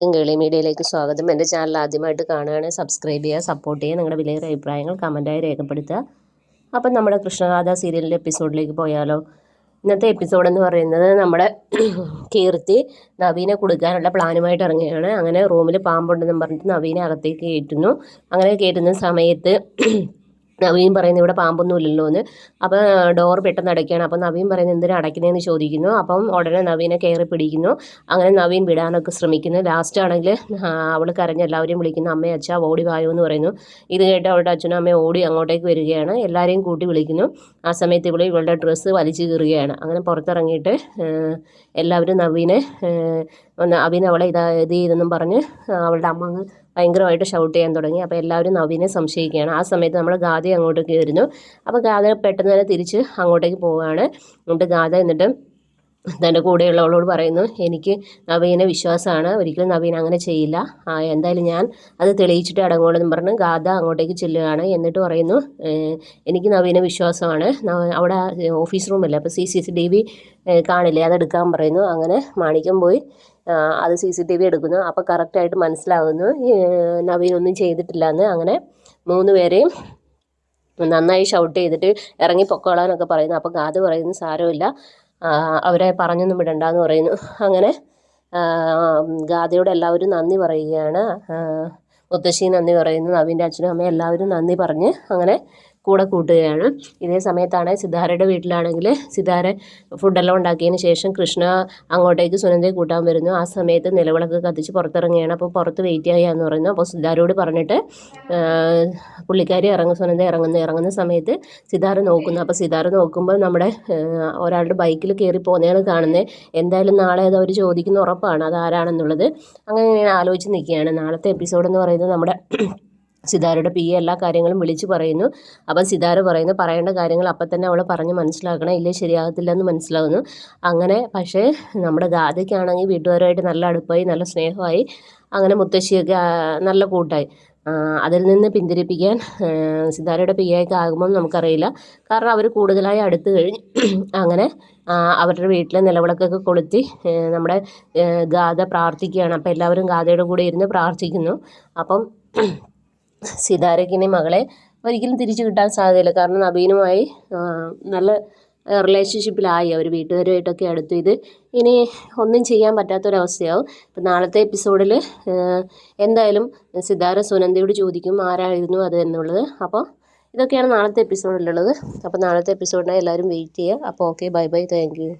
ഗേളി മീഡിയയിലേക്ക് സ്വാഗതം. എൻ്റെ ചാനൽ ആദ്യമായിട്ട് കാണുകയാണെങ്കിൽ സബ്സ്ക്രൈബ് ചെയ്യുക, സപ്പോർട്ട് ചെയ്യുക, നിങ്ങളുടെ വിലയേറിയ അഭിപ്രായങ്ങൾ കമൻറ്റായി രേഖപ്പെടുത്തുക. അപ്പം നമ്മുടെ കൃഷ്ണഗാഥ സീരിയലിൻ്റെ എപ്പിസോഡിലേക്ക് പോയാലോ? ഇന്നത്തെ എപ്പിസോഡ് എന്ന് പറയുന്നത് നമ്മുടെ കീർത്തി നവീനെ കൊടുക്കാനുള്ള പ്ലാനുമായിട്ട് ഇറങ്ങുകയാണ്. അങ്ങനെ റൂമിൽ പാമ്പുണ്ടെന്നും പറഞ്ഞിട്ട് നവീനെ അകത്തേക്ക് കയറ്റുന്നു. അങ്ങനെ കയറ്റുന്ന സമയത്ത് നവീൻ പറയുന്നത് ഇവിടെ പാമ്പൊന്നും ഇല്ലല്ലോ എന്ന്. അപ്പം ഡോർ പെട്ടെന്ന് അടയ്ക്കുകയാണ്. അപ്പം നവീൻ പറയുന്നത് എന്തിനാണ് അടയ്ക്കുന്നതെന്ന് ചോദിക്കുന്നു. അപ്പം ഉടനെ നവീനെ കയറി പിടിക്കുന്നു. അങ്ങനെ നവീൻ വിടാനൊക്കെ ശ്രമിക്കുന്നു. ലാസ്റ്റ് ആണെങ്കിൽ അവൾ കരഞ്ഞ് എല്ലാവരെയും വിളിക്കുന്നു. അമ്മേ അച്ഛാ ഓടി വായോ എന്ന് പറയുന്നു. ഇത് കേട്ട് അവളുടെ അച്ഛനും അമ്മയും ഓടി അങ്ങോട്ടേക്ക് വരികയാണ്. എല്ലാവരെയും കൂട്ടി വിളിക്കുന്നു. ആ സമയത്ത് ഇവളുടെ ഡ്രസ്സ് വലിച്ചു കീറുകയാണ്. അങ്ങനെ പുറത്തിറങ്ങിയിട്ട് എല്ലാവരും നവീനെ അവളെ ഇത് ചെയ്തെന്നും പറഞ്ഞ് അവളുടെ അമ്മ ഭയങ്കരമായിട്ട് ഷൗട്ട് ചെയ്യാൻ തുടങ്ങി. അപ്പോൾ എല്ലാവരും നവീനെ സംശയിക്കുകയാണ്. ആ സമയത്ത് നമ്മൾ ഗാഥ അങ്ങോട്ടേക്ക് വരുന്നു. അപ്പോൾ ഗാഥ പെട്ടെന്ന് തന്നെ തിരിച്ച് അങ്ങോട്ടേക്ക് പോവുകയാണ്. എന്നിട്ട് ഗാഥ എന്നിട്ട് തൻ്റെ കൂടെയുള്ളവളോട് പറയുന്നു, എനിക്ക് നവീനെ വിശ്വാസമാണ്, ഒരിക്കലും നവീൻ അങ്ങനെ ചെയ്യില്ല, എന്തായാലും ഞാൻ അത് തെളിയിച്ചിട്ട് അടങ്ങുള്ളൂ എന്ന് പറഞ്ഞ് ഗാഥ അങ്ങോട്ടേക്ക് ചെല്ലുകയാണ്. എന്നിട്ട് പറയുന്നു, എനിക്ക് നവീനെ വിശ്വാസമാണ്, അവിടെ ഓഫീസ് റൂമല്ലേ, അപ്പോൾ CCTV കാണില്ലേ, അതെടുക്കാൻ പറയുന്നു. അങ്ങനെ മാണിക്യം പോയി അത് CCTV എടുക്കുന്നു. അപ്പോൾ കറക്റ്റായിട്ട് മനസ്സിലാകുന്നു നവീൻ ഒന്നും ചെയ്തിട്ടില്ല എന്ന്. അങ്ങനെ 3 പേരെയും നന്നായി ഷൗട്ട് ചെയ്തിട്ട് ഇറങ്ങി പൊക്കോളാനൊക്കെ പറയുന്നു. അപ്പോൾ ഗാഥ പറയുന്നു, സാരമില്ല, അവരെ പറഞ്ഞൊന്നും വിടണ്ടെന്ന് പറയുന്നു. അങ്ങനെ ഗാഥയോട് എല്ലാവരും നന്ദി പറയുകയാണ്. മുത്തശ്ശി നന്ദി പറയുന്നു, നവീൻ്റെ അച്ഛനും അമ്മയും എല്ലാവരും നന്ദി പറഞ്ഞ് അങ്ങനെ കൂടെ കൂട്ടുകയാണ്. ഇതേ സമയത്താണ് സിതാരയുടെ വീട്ടിലാണെങ്കിൽ സിതാര ഫുഡെല്ലാം ഉണ്ടാക്കിയതിന് ശേഷം കൃഷ്ണ അങ്ങോട്ടേക്ക് സുനന്ദയെ കൂട്ടാൻ വരുന്നു. ആ സമയത്ത് നിലവിളക്ക് കത്തിച്ച് പുറത്തിറങ്ങുകയാണ്. അപ്പോൾ പുറത്ത് വെയിറ്റ് ചെയ്യാന്ന് പറയുന്നു. അപ്പോൾ സിതാരോട് പറഞ്ഞിട്ട് പുള്ളിക്കാരി സുനന്ദ ഇറങ്ങുന്ന സമയത്ത് സിതാര നോക്കുന്നു. അപ്പോൾ സിതാര നോക്കുമ്പോൾ നമ്മുടെ ഒരാളുടെ ബൈക്കിൽ കയറി പോകുന്നതാണ് കാണുന്നത്. എന്തായാലും നാളെ അത് അവർ ചോദിക്കുന്ന ഉറപ്പാണ് അതാരാണെന്നുള്ളത്. അങ്ങനെ ഞാൻ ആലോചിച്ച് നിൽക്കുകയാണ്. നാളത്തെ എപ്പിസോഡ് എന്ന് പറയുന്നത് നമ്മുടെ സിതാരയുടെ PA എല്ലാ കാര്യങ്ങളും വിളിച്ചു പറയുന്നു. അപ്പം സിതാര പറയുന്നു, പറയേണ്ട കാര്യങ്ങൾ അപ്പം തന്നെ അവൾ പറഞ്ഞ് മനസ്സിലാക്കണം, ഇല്ലേ ശരിയാകത്തില്ല എന്ന് മനസ്സിലാകുന്നു. അങ്ങനെ പക്ഷേ നമ്മുടെ ഗാഥയ്ക്കാണെങ്കിൽ വീട്ടുകാരുമായിട്ട് നല്ല അടുപ്പമായി, നല്ല സ്നേഹമായി, അങ്ങനെ മുത്തശ്ശിയൊക്കെ നല്ല കൂട്ടായി. അതിൽ നിന്ന് പിന്തിരിപ്പിക്കാൻ സിതാരയുടെ PA ഒക്കെ ആകുമ്പോൾ നമുക്കറിയില്ല. കാരണം അവർ കൂടുതലായി അടുത്ത് കഴിഞ്ഞു. അങ്ങനെ അവരുടെ വീട്ടിലെ നിലവിളക്കൊക്കെ കൊളുത്തി നമ്മുടെ ഗാഥ പ്രാർത്ഥിക്കുകയാണ്. അപ്പോൾ എല്ലാവരും ഗാഥയുടെ കൂടെ ഇരുന്ന് പ്രാർത്ഥിക്കുന്നു. അപ്പം സിതാരയ്ക്കിനി മകളെ ഒരിക്കലും തിരിച്ചു കിട്ടാൻ സാധ്യതയില്ല. കാരണം നവീനുമായി നല്ല റിലേഷൻഷിപ്പിലായി, അവർ വീട്ടുകാരുമായിട്ടൊക്കെ അടുത്തു. ഇത് ഇനി ഒന്നും ചെയ്യാൻ പറ്റാത്തൊരവസ്ഥയാവും. ഇപ്പം നാളത്തെ എപ്പിസോഡിൽ എന്തായാലും സിതാര സുനന്ദയോട് ചോദിക്കും ആരായിരുന്നു അത് എന്നുള്ളത്. അപ്പോൾ ഇതൊക്കെയാണ് നാളത്തെ എപ്പിസോഡിലുള്ളത്. അപ്പോൾ നാളത്തെ എപ്പിസോഡിനായി എല്ലാവരും വെയിറ്റ് ചെയ്യുക. അപ്പോൾ okay, bye bye, thank you.